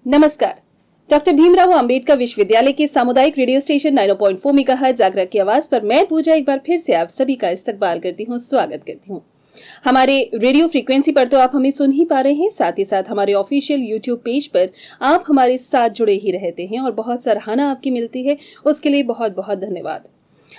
नमस्कार। डॉक्टर भीमराव अंबेडकर विश्वविद्यालय के सामुदायिक रेडियो स्टेशन 90.4 मेगाहर्ट्ज जागरण की आवाज पर मैं पूजा एक बार फिर से आप सभी का इस्तकबाल करती हूँ, स्वागत करती हूँ। हमारे रेडियो फ्रीक्वेंसी पर तो आप हमें सुन ही पा रहे हैं, साथ ही साथ हमारे ऑफिशियल यूट्यूब पेज पर आप हमारे साथ जुड़े ही रहते हैं और बहुत सराहना आपकी मिलती है, उसके लिए बहुत बहुत धन्यवाद।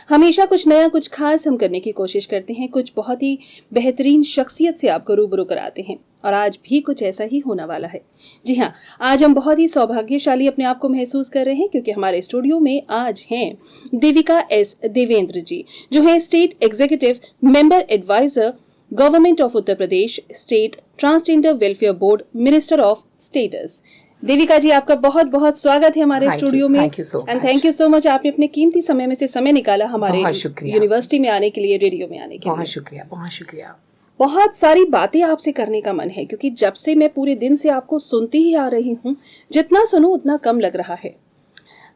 हमेशा कुछ नया कुछ खास हम करने की कोशिश करते हैं, कुछ बहुत ही बेहतरीन शख्सियत से आपको रूबरू कराते हैं और आज भी कुछ ऐसा ही होने वाला है। जी हाँ, आज हम बहुत ही सौभाग्यशाली अपने आप को महसूस कर रहे हैं क्योंकि हमारे स्टूडियो में आज हैं देविका एस देवेंद्र जी, जो है state executive member adviser, government of Uttar Pradesh, state transgender welfare board, minister of status. Devika ji, आपका बहुत बहुत स्वागत है हमारे स्टूडियो में and thank you so much. आपने अपने कीमती समय में से समय निकाला हमारे यूनिवर्सिटी में आने के लिए, रेडियो में आने के लिए। बहुत शुक्रिया, बहुत शुक्रिया। बहुत सारी बातें आपसे करने का मन है क्योंकि जब से मैं पूरे दिन से आपको सुनती ही आ रही हूँ, जितना सुनूं उतना कम लग रहा है।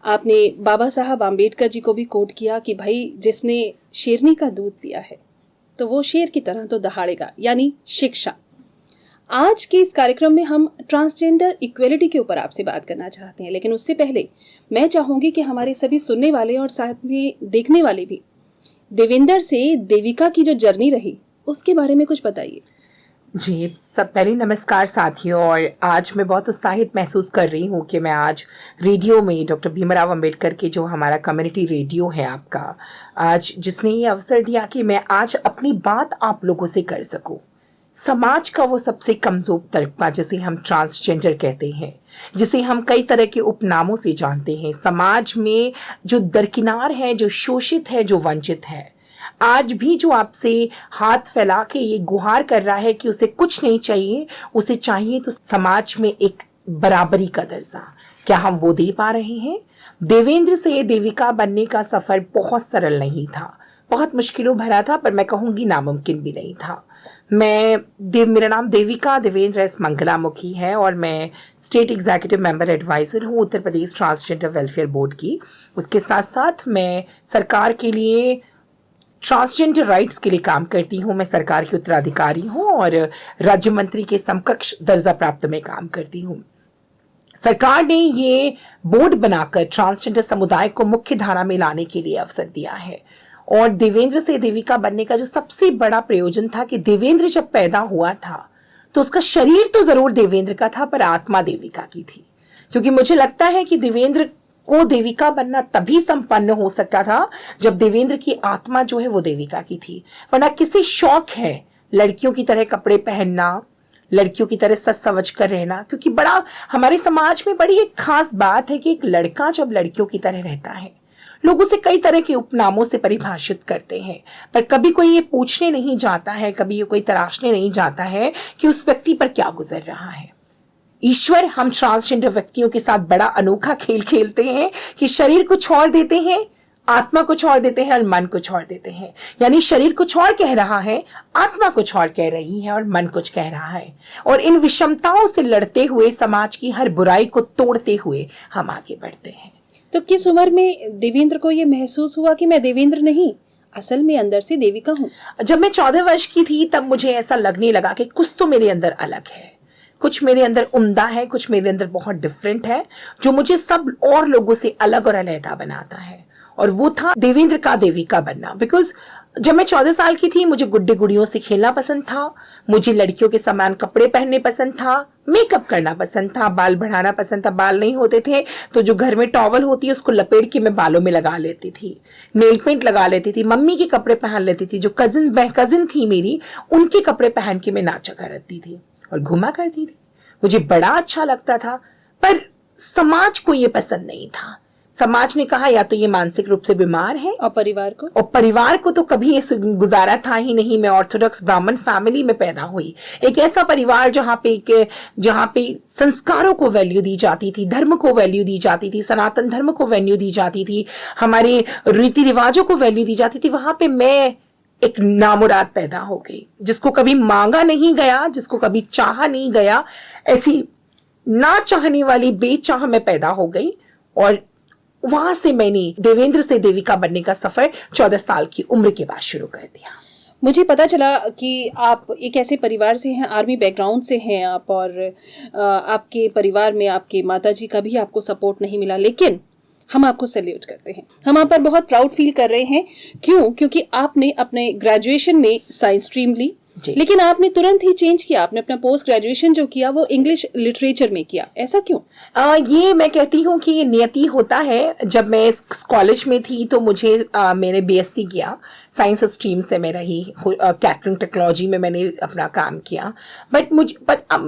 आपने बाबा साहब आम्बेडकर जी को भी कोट किया कि भाई जिसने शेरनी का दूध पिया है तो वो शेर की तरह तो दहाड़ेगा, यानी शिक्षा। आज के इस कार्यक्रम में हम ट्रांसजेंडर इक्वेलिटी के ऊपर आपसे बात करना चाहते हैं, लेकिन उससे पहले मैं चाहूंगी कि हमारे सभी सुनने वाले और साथ में देखने वाले भी देवेंद्र से देविका की जो जर्नी रही उसके बारे में कुछ बताइए। जी, सब पहले नमस्कार साथियों। और आज मैं बहुत उत्साहित महसूस कर रही हूँ कि मैं आज रेडियो में डॉक्टर भीमराव अंबेडकर के जो हमारा कम्युनिटी रेडियो है आपका, आज जिसने ये अवसर दिया कि मैं आज अपनी बात आप लोगों से कर सकूँ। समाज का वो सबसे कमजोर तबका जिसे हम ट्रांसजेंडर कहते हैं, जिसे हम कई तरह के उपनामों से जानते हैं, समाज में जो दरकिनार है, जो शोषित है, जो वंचित है, आज भी जो आपसे हाथ फैला के ये गुहार कर रहा है कि उसे कुछ नहीं चाहिए, उसे चाहिए तो समाज में एक बराबरी का दर्जा, क्या हम वो दे पा रहे हैं? देवेंद्र से देविका बनने का सफर बहुत सरल नहीं था, बहुत मुश्किलों भरा था, पर मैं कहूँगी नामुमकिन भी नहीं था। मेरा नाम देविका देवेंद्र एस मंगलामुखी है और मैं स्टेट एग्जीक्यूटिव मेंबर एडवाइज़र हूँ Uttar Pradesh transgender welfare board की। उसके साथ साथ मैं सरकार के लिए ट्रांसजेंडर राइट्स के लिए काम करती हूँ। मैं सरकार की उत्तराधिकारी हूँ और राज्य मंत्री के समकक्ष दर्जा प्राप्त में काम करती हूँ। सरकार ने ये बोर्ड बनाकर ट्रांसजेंडर समुदाय को मुख्य धारा में लाने के लिए अवसर दिया है और देवेंद्र से देविका बनने का जो सबसे बड़ा प्रयोजन था कि देवेंद्र जब पैदा हुआ था तो उसका शरीर तो जरूर देवेंद्र का था पर आत्मा देविका की थी, क्योंकि मुझे लगता है कि देवेंद्र को देविका बनना तभी संपन्न हो सकता था जब देवेंद्र की आत्मा जो है वो देविका की थी। वरना किसी शौक है लड़कियों की तरह कपड़े पहनना, लड़कियों की तरह सज सवज कर रहना, क्योंकि बड़ा हमारे समाज में बड़ी एक खास बात है कि एक लड़का जब लड़कियों की तरह रहता है लोग उसे कई तरह के उपनामों से परिभाषित करते हैं, पर कभी कोई ये पूछने नहीं जाता है, कभी ये कोई तराशने नहीं जाता है कि उस व्यक्ति पर क्या गुजर रहा है। ईश्वर हम ट्रांसजेंडर व्यक्तियों के साथ बड़ा अनोखा खेल खेलते हैं कि शरीर को छोड़ देते हैं, आत्मा को छोड़ देते हैं और मन को छोड़ देते हैं। यानी शरीर कुछ और कह रहा है, आत्मा कुछ और कह रही है और मन कुछ कह रहा है। और इन विषमताओं से लड़ते हुए, समाज की हर बुराई को तोड़ते हुए हम आगे बढ़ते हैं। तो किस उम्र में देवेंद्र को ये महसूस हुआ कि मैं देवेंद्र नहीं, असल में अंदर से देविका हूँ? जब मैं 14 वर्ष की थी तब मुझे ऐसा लगने लगा कि कुछ तो मेरे अंदर अलग है, कुछ मेरे अंदर उम्दा है, कुछ मेरे अंदर बहुत डिफरेंट है, जो मुझे सब और लोगों से अलग और अलहदा बनाता है। और वो था देवेंद्र का देविका बनना। बिकॉज जब मैं 14 साल की थी मुझे गुड्डे गुड़ियों से खेलना पसंद था, मुझे लड़कियों के समान कपड़े पहनने पसंद था, मेकअप करना पसंद था, बाल बढ़ाना पसंद था। बाल नहीं होते थे तो जो घर में टॉवल होती है उसको लपेट के मैं बालों में लगा लेती थी, नेल पेंट लगा लेती थी, मम्मी के कपड़े पहन लेती थी, जो कजिन थी मेरी उनके कपड़े पहन के मैं नाचा करती थी और घुमा करती थी। मुझे बड़ा अच्छा लगता था, पर समाज को ये पसंद नहीं था। समाज ने कहा या तो ये मानसिक रूप से बीमार है, और परिवार को तो कभी ये गुजारा था ही नहीं। मैं ऑर्थोडॉक्स ब्राह्मण फैमिली में पैदा हुई, एक ऐसा परिवार जहाँ पे संस्कारों को वैल्यू दी जाती थी, धर्म को वैल्यू दी जाती थी, सनातन धर्म को वैल्यू दी जाती थी, हमारे रीति रिवाजों को वैल्यू दी जाती थी। वहां पे मैं एक नामुराद पैदा हो गई, जिसको कभी मांगा नहीं गया, जिसको कभी चाहा नहीं गया, ऐसी ना चाहने वाली बेचाह में पैदा हो गई। और वहां से मैंने देवेंद्र से देविका बनने का सफर 14 साल की उम्र के बाद शुरू कर दिया। मुझे पता चला कि आप एक ऐसे परिवार से हैं, आर्मी बैकग्राउंड से हैं आप, और आपके परिवार में आपके माताजी का भी आपको सपोर्ट नहीं मिला, लेकिन हम आपको सैल्यूट करते हैं। हम आप पर बहुत प्राउड फील कर रहे हैं। क्यों? क्योंकि आपने अपने ग्रेजुएशन में साइंस स्ट्रीम ली, लेकिन आपने तुरंत ही चेंज किया। आपने अपना पोस्ट ग्रेजुएशन जो किया वो इंग्लिश लिटरेचर में किया। ऐसा क्यों? ये मैं कहती हूँ कि ये नियति होता है। जब मैं कॉलेज में थी तो मैंने बीएससी किया, साइंस स्ट्रीम से मैं रही, कैटरिंग टेक्नोलॉजी में मैंने अपना काम किया।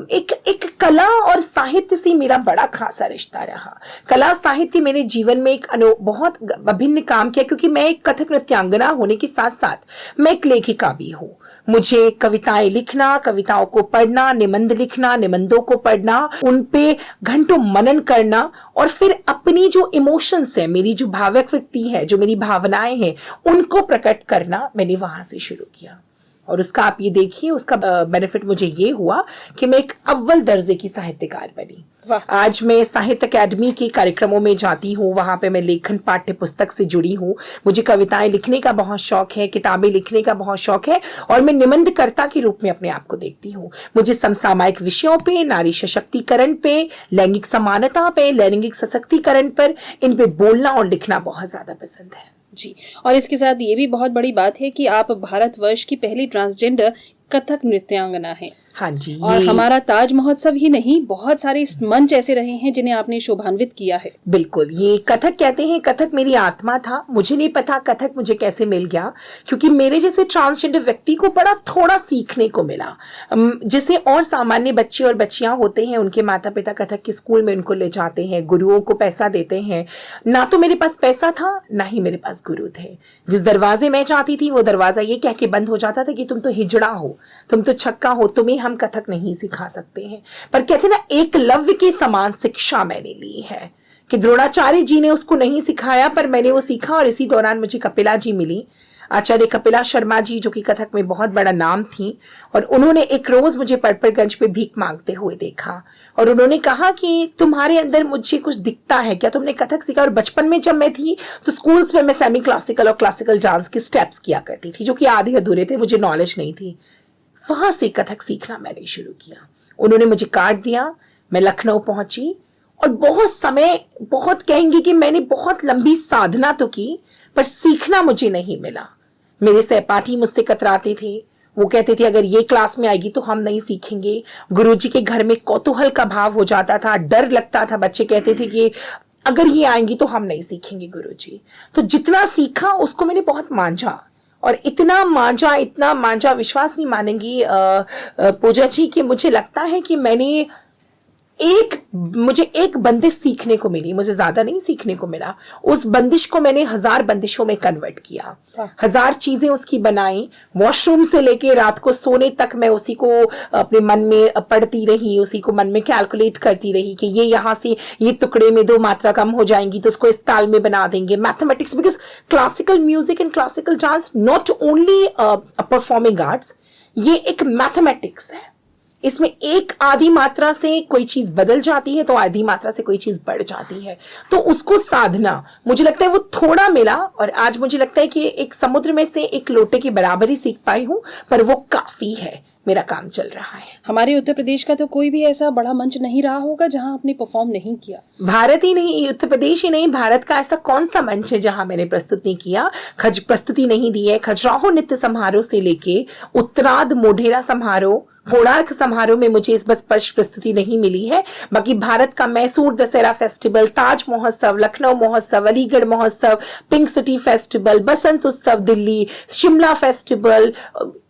एक कला और साहित्य से मेरा बड़ा खासा रिश्ता रहा। कला साहित्य मेरे जीवन में एक बहुत अभिन्न काम किया, क्योंकि मैं एक कथक नृत्यांगना होने के साथ साथ मैं एक लेखिका भी हूँ। मुझे कविताएं लिखना, कविताओं को पढ़ना, निबंध लिखना, निबंधों को पढ़ना, उन पे घंटों मनन करना, और फिर अपनी जो इमोशंस है, मेरी जो भावुक व्यक्ति है, जो मेरी भावनाएं हैं, उनको प्रकट करना मैंने वहां से शुरू किया। और उसका आप ये देखिए, उसका बेनिफिट मुझे ये हुआ कि मैं एक अव्वल दर्जे की साहित्यकार बनी। आज मैं साहित्य अकेडमी के कार्यक्रमों में जाती हूँ, वहां पे मैं लेखन पाठ्य पुस्तक से जुड़ी हूँ। मुझे कविताएं लिखने का बहुत शौक है, किताबें लिखने का बहुत शौक है, और मैं निबंधकर्ता के रूप में अपने आप को देखती हूँ। मुझे समसामयिक विषयों पे, नारी सशक्तिकरण पे, लैंगिक समानता पे, लैंगिक सशक्तिकरण पर, इन पे बोलना और लिखना बहुत ज्यादा पसंद है जी। और इसके साथ ये भी बहुत बड़ी बात है कि आप भारतवर्ष की पहली ट्रांसजेंडर कथक नृत्यांगना हैं। हाँ जी। और हमारा ताज महोत्सव ही नहीं, बहुत सारे मंच ऐसे रहे हैं जिन्हें आपने शोभान्वित किया है। बिल्कुल, ये कथक कहते हैं, कथक मेरी आत्मा था। मुझे नहीं पता कथक मुझे कैसे मिल गया, क्योंकि मेरे जैसे ट्रांसजेंडर व्यक्ति को बड़ा थोड़ा सीखने को मिला। जैसे और सामान्य बच्चे और बच्चियां होते हैं, उनके माता पिता कथक के स्कूल में उनको ले जाते हैं, गुरुओं को पैसा देते हैं। ना तो मेरे पास पैसा था, ना ही मेरे पास गुरु थे। जिस दरवाजे में जाती थी, वो दरवाजा ये कह के बंद हो जाता था कि तुम तो हिजड़ा हो, तुम तो छक्का हो, तुम्हें हम कथक नहीं सिखा सकते हैं। पर कहते ना, एकलव्य के समान शिक्षा मैंने ली है, कि द्रोणाचार्य जी ने उसको नहीं सिखाया, पर मैंने वो सीखा। और इसी दौरान मुझे कपिला जी मिली, आचार्य कपिला शर्मा जी, जो कि कथक में बहुत बड़ा नाम थी। और उन्होंने एक रोज मुझे पड़पड़गंज पे भीख मांगते हुए देखा, और उन्होंने कहा कि तुम्हारे अंदर मुझे कुछ दिखता है क्या, तुमने कथक सीखा? और बचपन में जब मैं थी तो स्कूल्स में मैं सेमी क्लासिकल और क्लासिकल डांस के स्टेप्स किया करती थी, जो कि आधे अधूरे थे, मुझे नॉलेज नहीं थी। वहां से कथक सीखना मैंने शुरू किया। उन्होंने मुझे कार्ड दिया, मैं लखनऊ पहुंची, और बहुत कहेंगे कि मैंने बहुत लंबी साधना तो की, पर सीखना मुझे नहीं मिला। मेरे सहपाठी मुझसे कतराते थे, वो कहते थे अगर ये क्लास में आएगी तो हम नहीं सीखेंगे। गुरुजी के घर में कौतूहल का भाव हो जाता था, डर लगता था। बच्चे कहते थे कि अगर ये आएंगी तो हम नहीं सीखेंगे गुरुजी। तो जितना सीखा उसको मैंने बहुत मांझा, और इतना मांझा, विश्वास नहीं मानेंगी पूजा जी, कि मुझे लगता है कि मुझे एक बंदिश सीखने को मिली, मुझे ज्यादा नहीं सीखने को मिला। उस बंदिश को मैंने 1000 बंदिशों में कन्वर्ट किया, 1000 चीजें उसकी बनाई। वॉशरूम से लेके रात को सोने तक मैं उसी को अपने मन में पढ़ती रही, उसी को मन में कैलकुलेट करती रही कि ये यहाँ से ये टुकड़े में 2 मात्रा कम हो जाएंगी तो उसको इस ताल में बना देंगे। Mathematics, because classical music and classical dance not only performing arts, ये एक मैथमेटिक्स है। इसमें एक आधी मात्रा से कोई चीज बदल जाती है तो आधी मात्रा से कोई चीज बढ़ जाती है। तो उसको साधना, मुझे लगता है वो थोड़ा मिला, और आज मुझे लगता है कि एक समुद्र में से एक लोटे की बराबर ही सीख पाई हूं, पर वो काफी है, मेरा काम चल रहा है। हमारे उत्तर प्रदेश का तो कोई भी ऐसा बड़ा मंच नहीं रहा होगा जहां आपने परफॉर्म नहीं किया। भारत ही नहीं, उत्तर प्रदेश ही नहीं, भारत का ऐसा कौन सा मंच है जहां मैंने प्रस्तुति किया, प्रस्तुति नहीं दी है। खजुराहो नृत्य समारोह से लेके उत्तरार्ध मोढेरा समारोह, कोणार्क समारोह में मुझे इस बस प्रस्तुति नहीं मिली है। बाकी भारत का मैसूर दशहरा फेस्टिवल, ताज महोत्सव, लखनऊ महोत्सव, अलीगढ़ महोत्सव, पिंक सिटी फेस्टिवल, बसंत उत्सव दिल्ली, शिमला फेस्टिवल,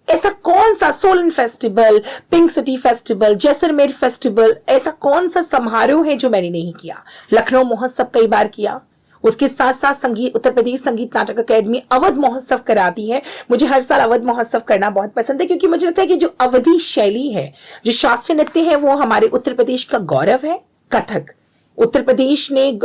ऐसा कौन सा, Solan festival, pink city festival, Jaisalmer festival, ऐसा कौन सा समारोह है जो मैंने नहीं किया। लखनऊ महोत्सव कई बार किया। उसके साथ साथ संगीत, उत्तर प्रदेश संगीत नाटक अकेडमी अवध महोत्सव कराती है। मुझे हर साल अवध महोत्सव करना बहुत पसंद है, क्योंकि मुझे लगता है कि जो अवधी शैली है, जो शास्त्रीय नृत्य है, वो हमारे उत्तर प्रदेश का गौरव है। कथक, उत्तर प्रदेश में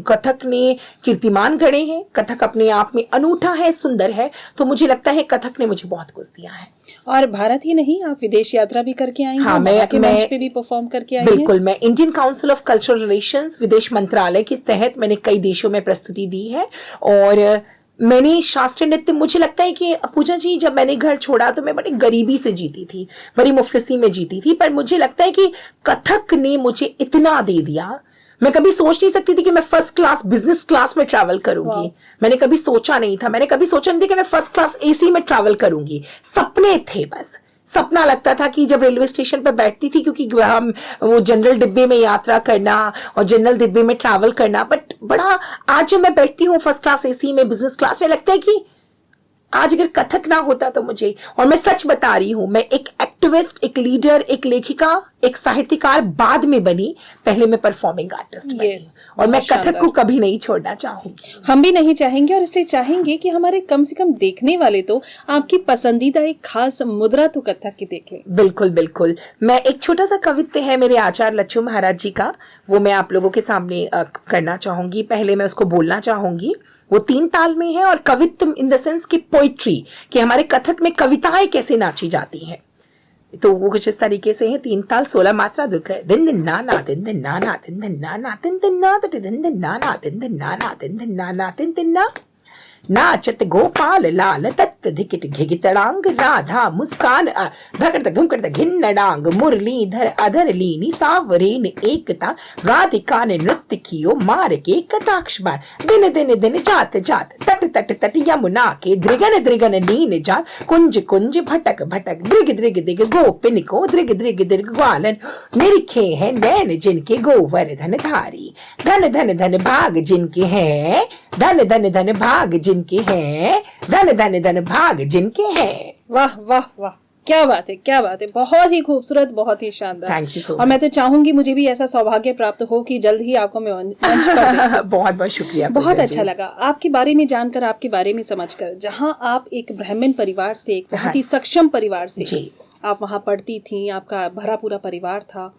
कथक ने कीर्तिमान गढ़े हैं। कथक अपने आप में अनूठा है, सुंदर है। तो मुझे लगता है कथक ने मुझे बहुत कुछ दिया है। और भारत ही नहीं, आप विदेश यात्रा भी करके आई हैं। हाँ, मैं मंच पे भी परफॉर्म करके आई हैं। बिल्कुल, मैं Indian council of cultural relations, विदेश मंत्रालय के तहत मैंने कई देशों में प्रस्तुति दी है। और मैंने शास्त्रीय नृत्य, मुझे लगता है कि पूजा जी जब मैंने घर छोड़ा तो मैं बड़ी गरीबी से जीती थी, बड़ी मुफलिसी में जीती थी, पर मुझे लगता है कि कथक ने मुझे इतना दे दिया। मैं कभी सोच नहीं सकती थी कि मैं फर्स्ट क्लास बिजनेस क्लास में ट्रैवल करूंगी, मैंने कभी सोचा नहीं था, मैंने कभी सोचा नहीं था कि मैं फर्स्ट क्लास एसी में ट्रैवल करूंगी। सपने थे, बस सपना लगता था कि जब रेलवे स्टेशन पर बैठती थी, क्योंकि हम वो जनरल डिब्बे में यात्रा करना और जनरल डिब्बे में ट्रैवल करना, बट बड़ा आज जब मैं बैठती हूँ फर्स्ट क्लास एसी में, बिजनेस क्लास में, लगता है कि आज अगर कथक ना होता तो मुझे, और मैं सच बता रही हूं, मैं एक एक्टिविस्ट, एक लीडर, एक लेखिका, एक साहित्यकार बाद में बनी, पहले मैं परफॉर्मिंग आर्टिस्ट बनी। और मैं कथक को कभी नहीं छोड़ना चाहूंगी। हम भी नहीं चाहेंगे, और इसलिए चाहेंगे कि हमारे कम से कम देखने वाले तो आपकी पसंदीदा एक खास मुद्रा तो कथक की देखें। बिल्कुल बिल्कुल। मैं एक छोटा सा कवित्य है मेरे आचार्य लच्छू महाराज जी का, वो मैं आप लोगों के सामने करना चाहूंगी। पहले मैं उसको बोलना चाहूंगी। वो 3 ताल में है, और कवित्व इन द सेंस की पोइट्री, कि हमारे कथक में कविताएं कैसे नाची जाती हैं। तो वो कुछ इस तरीके से है। 3 ताल 16 मात्रा दुर्ग है। दिन दिन ना ना दिन दिन ना ना दिन दिन ना ना दिन दिन ना दिन दिन ना ना दिन दिन ना ना दिन दिन ना ना दिन दिन ना नाचत गोपाल लाल तत्त धिकिट घिगितड़ांग राधा मुस्कान धकड़त धुमकड़त घिन्न डांग मुरलीधर अधर लीनी सावरेन एकता राधिका ने नृत्य कियो मार के कटाक्ष बाण दिन दिन दिन जात जात तट तट तट यमुना के दृगन दृगन नीन जात कुंज कुंज भटक भटक दृग दृग दिग गोपिन को दृग दृग दृग ग्वालन निरखे हैं नैन जिनके गोवर्धन धारी धन धन धन भाग जिनके हैं धन धन धन भाग जिनके हैं धन धन धन भाग जिनके हैं। वाह वाह वाह, क्या बात है, क्या बात है, बहुत ही खूबसूरत, बहुत ही शानदार। Thank you so much. और मैं तो चाहूंगी मुझे भी ऐसा सौभाग्य प्राप्त हो कि जल्द ही आपको मैं मंच पर बहुत बहुत शुक्रिया। बहुत अच्छा लगा आपके बारे में जानकर, आपके बारे में समझकर। जहां आप एक ब्राह्मण परिवार से, एक बहुत ही सक्षम परिवार से आप वहां पढ़ती थी, आपका भरा पूरा परिवार था,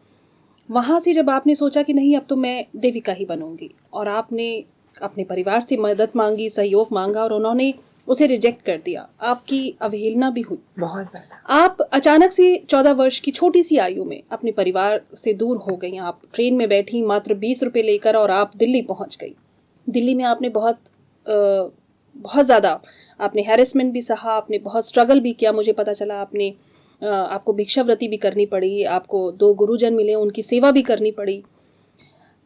वहां से जब आपने सोचा कि नहीं अब तो मैं देविका ही बनूंगी, और आपने अपने परिवार से मदद मांगी, सहयोग मांगा, और उन्होंने उसे रिजेक्ट कर दिया, आपकी अवहेलना भी हुई बहुत ज्यादा। आप अचानक से 14 वर्ष की छोटी सी आयु में अपने परिवार से दूर हो गई। आप ट्रेन में बैठी मात्र 20 रुपए लेकर, और आप दिल्ली पहुंच गई। दिल्ली में आपने बहुत ज़्यादा आपने हैरेसमेंट भी सहा, आपने बहुत स्ट्रगल भी किया। मुझे पता चला आपको भिक्षावृत्ति भी करनी पड़ी, आपको 2 गुरुजन मिले, उनकी सेवा भी करनी पड़ी।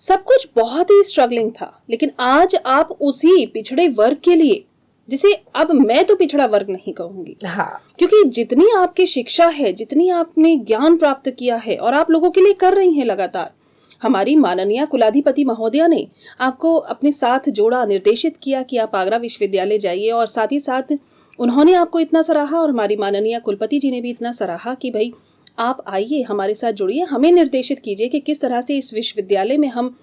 सब कुछ बहुत ही स्ट्रगलिंग था, लेकिन आज आप उसी पिछड़े वर्ग के लिए, जिसे अब मैं तो पिछड़ा वर्ग नहीं कहूंगी, क्योंकि जितनी आपकी शिक्षा है, जितनी आपने ज्ञान प्राप्त किया है और आप लोगों के लिए कर रही हैं लगातार, हमारी माननीय कुलाधिपति महोदया ने आपको अपने साथ जोड़ा, निर्देशित किया कि आप आगरा विश्वविद्यालय जाइए, और साथ ही साथ उन्होंने आपको इतना सराहा, और हमारी माननीय कुलपति जी ने भी इतना सराहा कि भाई आप आइए, हमारे साथ जुड़िए, हमें निर्देशित कीजिए कि किस तरह से इस विश्वविद्यालय में हम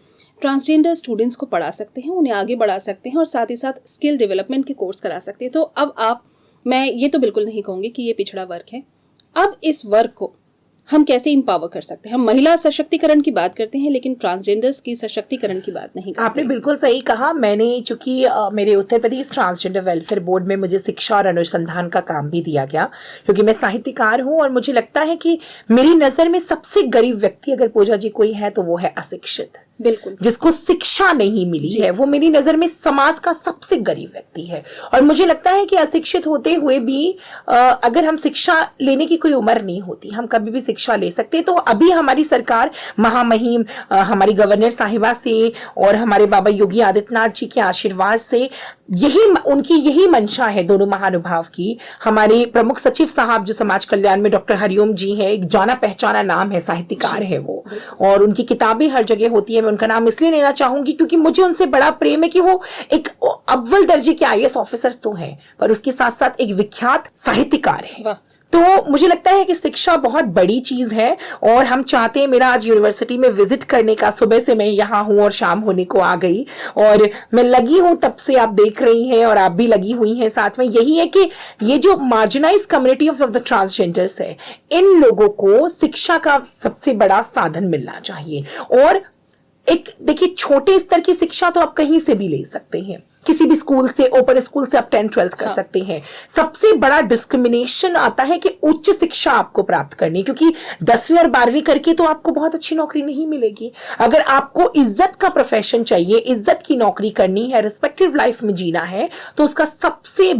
ट्रांसजेंडर स्टूडेंट्स को पढ़ा सकते हैं, उन्हें आगे बढ़ा सकते हैं, और साथ ही साथ स्किल डेवलपमेंट के कोर्स करा सकते हैं। तो अब मैं ये तो बिल्कुल नहीं कहूँगी कि ये पिछड़ा वर्ग है। अब इस वर्ग को हम कैसे इम्पावर कर सकते हैं? हम महिला सशक्तिकरण की बात करते हैं, लेकिन ट्रांसजेंडर्स की सशक्तिकरण की बात नहीं करते। आपने बिल्कुल सही कहा। मैंने चूंकि मेरे Uttar Pradesh transgender welfare board में मुझे शिक्षा और अनुसंधान का काम भी दिया गया, क्योंकि मैं साहित्यकार हूं, और मुझे लगता है कि मेरी नजर में सबसे गरीब व्यक्ति अगर पूजा जी कोई है तो वो है अशिक्षित। बिल्कुल, जिसको शिक्षा नहीं मिली है, वो मेरी नजर में समाज का सबसे गरीब व्यक्ति है। और मुझे लगता है कि अशिक्षित होते हुए भी अगर हम शिक्षा लेने की कोई उम्र नहीं होती, हम कभी भी शिक्षा ले सकते। तो अभी हमारी सरकार महामहिम हमारी गवर्नर साहिबा से और हमारे बाबा योगी आदित्यनाथ जी के आशीर्वाद से उनकी यही मंशा है, दोनों महानुभाव की। हमारे प्रमुख सचिव साहब जो समाज कल्याण में डॉक्टर हरिओम जी है, एक जाना पहचाना नाम है, साहित्यकार है वो, और उनकी किताबें हर जगह होती है। मैं उनका नाम इसलिए लेना चाहूंगी क्योंकि मुझे उनसे बड़ा प्रेम है कि वो एक अव्वल दर्जे के IAS ऑफिसर तो हैं, पर उसके साथ साथ एक विख्यात साहित्यकार है। तो मुझे लगता है कि शिक्षा बहुत बड़ी चीज है, और हम चाहते हैं, मेरा आज यूनिवर्सिटी में विजिट करने का, सुबह से मैं यहाँ हूँ और शाम होने को आ गई, और मैं लगी हूँ तब से, आप देख रही हैं और आप भी लगी हुई हैं साथ में। यही है कि ये जो marginalise community of the transgenders है, इन लोगों को शिक्षा का सबसे बड़ा साधन मिलना चाहिए। और एक देखिए, छोटे स्तर की शिक्षा तो आप कहीं से भी ले सकते हैं, किसी भी स्कूल से, ओपन स्कूल से आप 10th-12th कर सकते हैं। सबसे बड़ा डिस्क्रिमिनेशन आता है कि उच्च शिक्षा आपको प्राप्त करनी, क्योंकि 10वीं और 12वीं करके तो आपको बहुत अच्छी नौकरी नहीं मिलेगी। अगर आपको इज्जत का प्रोफेशन चाहिए, इज्जत की नौकरी करनी है, रिस्पेक्टिव लाइफ में जीना है, तो उसका सबसे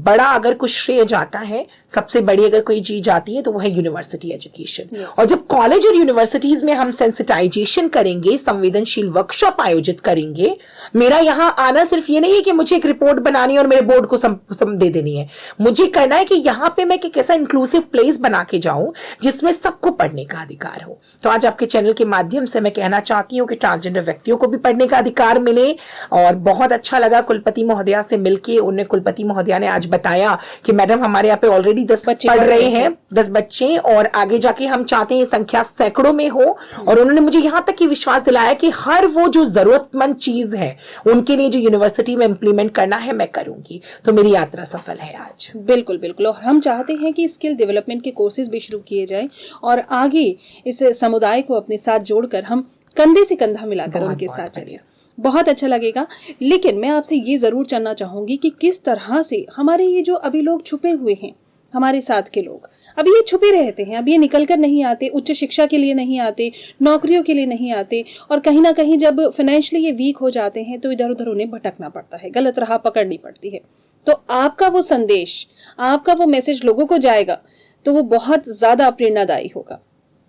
बड़ा अगर कुछ श्रेय जाता है, सबसे बड़ी अगर कोई चीज आती है तो वो है यूनिवर्सिटी एजुकेशन। और जब कॉलेज और यूनिवर्सिटीज में हम सेंसिटाइजेशन करेंगे, संवेदनशील वर्कशॉप आयोजित करेंगे, मेरा यहां आना सिर्फ ये नहीं है कि मुझे एक रिपोर्ट बनानी है और मेरे बोर्ड को दे देनी है। मुझे करना है कि यहां पे मैं एक ऐसा इंक्लूसिव प्लेस बना के जाऊं जिसमें सबको पढ़ने का अधिकार हो। तो आज आपके चैनल के माध्यम से मैं कहना चाहती हूँ कि ट्रांसजेंडर व्यक्तियों को भी पढ़ने का अधिकार मिले। और बहुत अच्छा लगा कुलपति महोदया से मिलके। उन्हें कुलपति महोदया ने आज बताया कि मैडम हमारे यहाँ पे ऑलरेडी 10 बच्चे पढ़ रहे हैं, 10 बच्चे, और आगे जाके हम चाहते हैं संख्या सैकड़ों में हो। और उन्होंने मुझे यहाँ तक कि विश्वास दिलाया कि हर वो जो जरूरतमंद चीज है उनके लिए जो यूनिवर्सिटी में इंप्लीमेंट करना है मैं करूंगी। तो मेरी यात्रा सफल है आज। बिल्कुल बिल्कुल। और हम चाहते हैं कि स्किल डेवलपमेंट के कोर्सेज भी शुरू किए जाएं और आगे इस समुदाय को अपने साथ जोड़कर हम कंधे से कंधा मिलाकर उनके साथ चलें। बहुत अच्छा लगेगा। लेकिन मैं आपसे ये जरूर जानना चाहूंगी कि किस तरह से हमारे ये जो अभी लोग छुपे हुए हैं, हमारे साथ के लोग अभी ये छुपे रहते हैं, अभी ये निकल कर नहीं आते, उच्च शिक्षा के लिए नहीं आते, नौकरियों के लिए नहीं आते, और कहीं ना कहीं जब फाइनेंशियली ये वीक हो जाते हैं तो इधर उधर उन्हें भटकना पड़ता है, गलत राह पकड़नी पड़ती है। तो आपका वो संदेश, आपका वो मैसेज लोगों को जाएगा तो वो बहुत ज्यादा प्रेरणादायी होगा।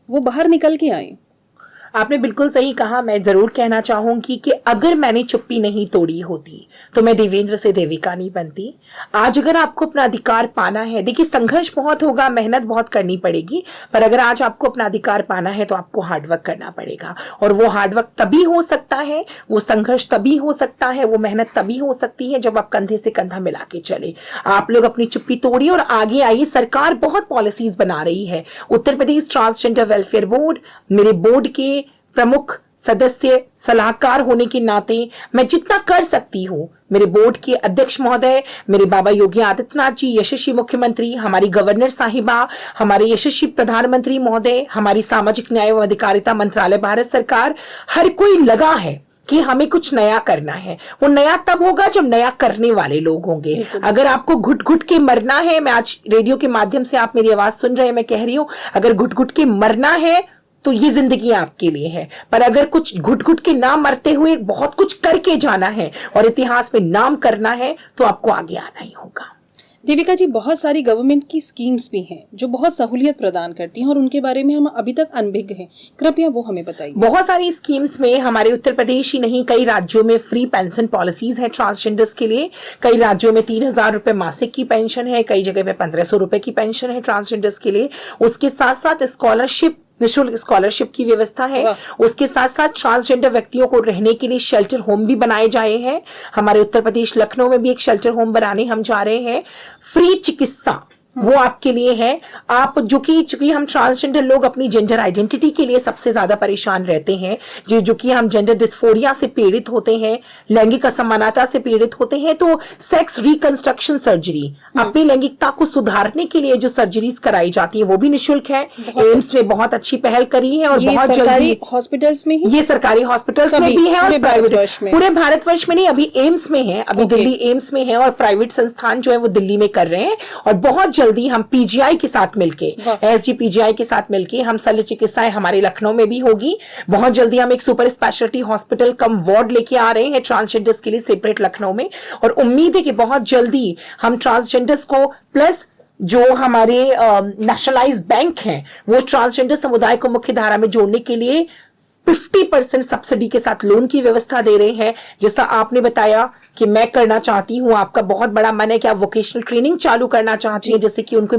वो बाहर निकल के आए। आपने बिल्कुल सही कहा। मैं जरूर कहना चाहूंगी कि अगर मैंने चुप्पी नहीं तोड़ी होती तो मैं देवेंद्र से देविका नहीं बनती। आज अगर आपको अपना अधिकार पाना है, देखिए संघर्ष बहुत होगा, मेहनत बहुत करनी पड़ेगी, पर अगर आज आपको अपना अधिकार पाना है तो आपको हार्डवर्क करना पड़ेगा। और वो हार्डवर्क तभी हो सकता है, वो संघर्ष तभी हो सकता है, वो मेहनत तभी हो सकती है जब आप कंधे से कंधा मिला के चले। आप लोग अपनी चुप्पी तोड़िए और आगे आइए। सरकार बहुत पॉलिसीज बना रही है। Uttar Pradesh transgender welfare board, मेरे बोर्ड के प्रमुख सदस्य सलाहकार होने के नाते मैं जितना कर सकती हूँ, मेरे बोर्ड के अध्यक्ष महोदय, मेरे बाबा योगी आदित्यनाथ जी, यशस्वी मुख्यमंत्री, हमारी गवर्नर साहिबा, हमारे यशस्वी प्रधानमंत्री महोदय, हमारी सामाजिक न्याय एवं अधिकारिता मंत्रालय भारत सरकार, हर कोई लगा है कि हमें कुछ नया करना है। वो नया तब होगा जब नया करने वाले लोग होंगे। अगर आपको घुट घुट के मरना है, मैं आज रेडियो के माध्यम से, आप मेरी आवाज सुन रहे हैं, मैं कह रही हूं, अगर घुट घुट के मरना है तो ये जिंदगी आपके लिए है। पर अगर कुछ घुट घुट के ना मरते हुए बहुत कुछ करके जाना है और इतिहास में नाम करना है तो आपको आगे आना ही होगा। देविका जी, बहुत सारी गवर्नमेंट की स्कीम्स भी हैं जो बहुत सहूलियत प्रदान करती हैं और उनके बारे में हम अभी तक अनभिज्ञ हैं, कृपया वो हमें बताइए। बहुत सारी स्कीम्स में हमारे उत्तर प्रदेश ही नहीं, कई राज्यों में फ्री पेंशन पॉलिसीज है ट्रांसजेंडर्स के लिए। कई राज्यों में 3,000 रुपए मासिक की पेंशन है, कई जगह पे 1,500 रुपए की पेंशन है ट्रांसजेंडर्स के लिए। उसके साथ साथ स्कॉलरशिप, निःशुल्क स्कॉलरशिप की व्यवस्था है। उसके साथ साथ ट्रांसजेंडर व्यक्तियों को रहने के लिए शेल्टर होम भी बनाए जाए हैं। हमारे उत्तर प्रदेश लखनऊ में भी एक शेल्टर होम बनाने हम जा रहे हैं। फ्री चिकित्सा वो आपके लिए है। आप चूंकि हम ट्रांसजेंडर लोग अपनी जेंडर आइडेंटिटी के लिए सबसे ज्यादा परेशान रहते हैं, जो कि हम जेंडर डिस्फोरिया से पीड़ित होते हैं, लैंगिक असमानता से पीड़ित होते हैं, तो सेक्स रिकंस्ट्रक्शन सर्जरी, अपनी लैंगिकता को सुधारने के लिए जो सर्जरीज कराई जाती है वो भी निःशुल्क है। एम्स में बहुत अच्छी पहल करी है और बहुत जल्दी हॉस्पिटल्स में ये सरकारी हॉस्पिटल्स में भी है और प्राइवेट, पूरे भारतवर्ष में नहीं, अभी एम्स में है, अभी दिल्ली एम्स में है और प्राइवेट संस्थान जो है वो दिल्ली में कर रहे हैं। और बहुत जल्दी हम पीजीआई के साथ मिलके, एसजी पीजीआई के साथ मिलके हम शल्य चिकित्साएं हमारे लखनऊ में भी होगी। बहुत जल्दी हम एक सुपर स्पेशलिटी हॉस्पिटल कम वार्ड लेके आ रहे हैं ट्रांसजेंडर्स के लिए सेपरेट लखनऊ में। और उम्मीद है कि बहुत जल्दी हम ट्रांसजेंडर्स को प्लस जो हमारे नेशनलाइज बैंक हैं वो ट्रांसजेंडर समुदाय को मुख्य धारा में जोड़ने के लिए 50% सब्सिडी के साथ लोन की व्यवस्था दे रहे हैं। जैसा आपने बताया कि मैं करना चाहती हूँ, आपका बहुत बड़ा मन है कि आप वोकेशनल ट्रेनिंग चालू करना चाहती हैं, जैसे कि उनको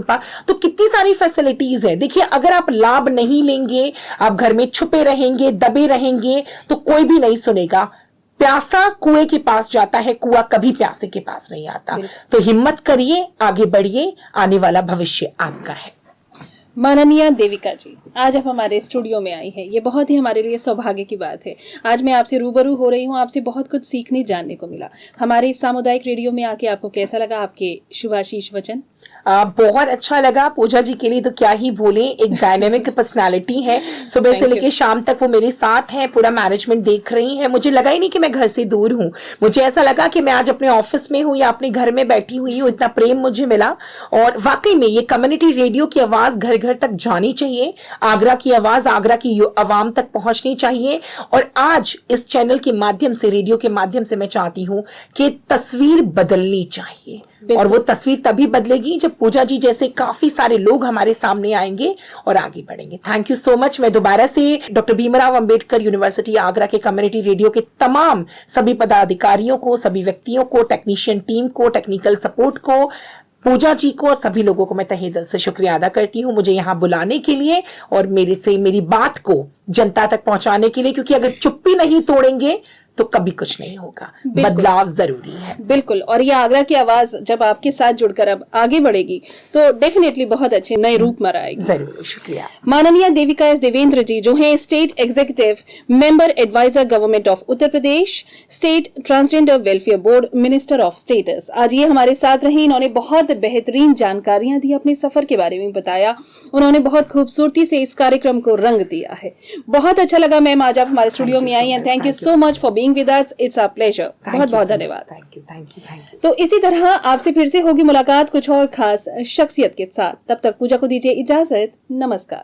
तो कितनी सारी फैसिलिटीज है। देखिए, अगर आप लाभ नहीं लेंगे, आप घर में छुपे रहेंगे, दबे रहेंगे, तो कोई भी नहीं सुनेगा। प्यासा कुएं के पास जाता है, कुआं कभी प्यासे के पास नहीं आता। तो हिम्मत करिए, आगे बढ़िए, आने वाला भविष्य आपका है। माननीय देविका जी, आज आप हमारे स्टूडियो में आई हैं, ये बहुत ही हमारे लिए सौभाग्य की बात है। आज मैं आपसे रूबरू हो रही हूँ, आपसे बहुत कुछ सीखने जानने को मिला। हमारे इस सामुदायिक रेडियो में आके आपको कैसा लगा? आपके शुभाशीष वचन। बहुत अच्छा लगा। पूजा जी के लिए तो क्या ही बोले, एक डायनेमिक पर्सनालिटी है। सुबह से लेकर शाम तक वो मेरे साथ हैं, पूरा मैनेजमेंट देख रही हैं। मुझे लगा ही नहीं कि मैं घर से दूर हूँ। मुझे ऐसा लगा कि मैं आज अपने ऑफिस में हूँ या अपने घर में बैठी हुई हूँ। इतना प्रेम मुझे मिला। और वाकई में ये कम्युनिटी रेडियो की आवाज घर घर तक जानी चाहिए। आगरा की आवाज आगरा की आवाम तक पहुंचनी चाहिए। और आज इस चैनल के माध्यम से, रेडियो के माध्यम से मैं चाहती हूँ कि तस्वीर बदलनी चाहिए। और वो तस्वीर तभी बदलेगी जब पूजा जी जैसे काफी सारे लोग हमारे सामने आएंगे और आगे बढ़ेंगे। Thank you so much. मैं दोबारा से डॉक्टर भीमराव अंबेडकर यूनिवर्सिटी आगरा के कम्युनिटी रेडियो के तमाम सभी पदाधिकारियों को, सभी व्यक्तियों को, टेक्नीशियन टीम को, टेक्निकल सपोर्ट को, पूजा जी को और सभी लोगों को मैं तहे दिल से शुक्रिया अदा करती हूँ मुझे यहाँ बुलाने के लिए और मेरी बात को जनता तक पहुंचाने के लिए, क्योंकि अगर चुप्पी नहीं तोड़ेंगे तो कभी कुछ नहीं होगा। बदलाव जरूरी है। बिल्कुल। और ये आगरा की आवाज जब आपके साथ जुड़कर अब आगे बढ़ेगी तो डेफिनेटली बहुत अच्छे नए रूप में आएगी। जरूर, शुक्रिया। माननीय देविका एस देवेंद्र जी जो हैं state executive member adviser government of Uttar Pradesh, state transgender welfare board, minister of status, आज ये हमारे साथ रही। इन्होंने बहुत बेहतरीन जानकारियां दी, अपने सफर के बारे में बताया। उन्होंने बहुत खूबसूरती से इस कार्यक्रम को रंग दिया है। बहुत अच्छा लगा मैम आज आप हमारे स्टूडियो में आई and thank you so much for being with us. It's a pleasure. बहुत बहुत धन्यवाद। Thank you. तो इसी तरह आपसे फिर से होगी मुलाकात कुछ और खास शख्सियत के साथ। तब तक पूजा को दीजिए इजाजत। नमस्कार।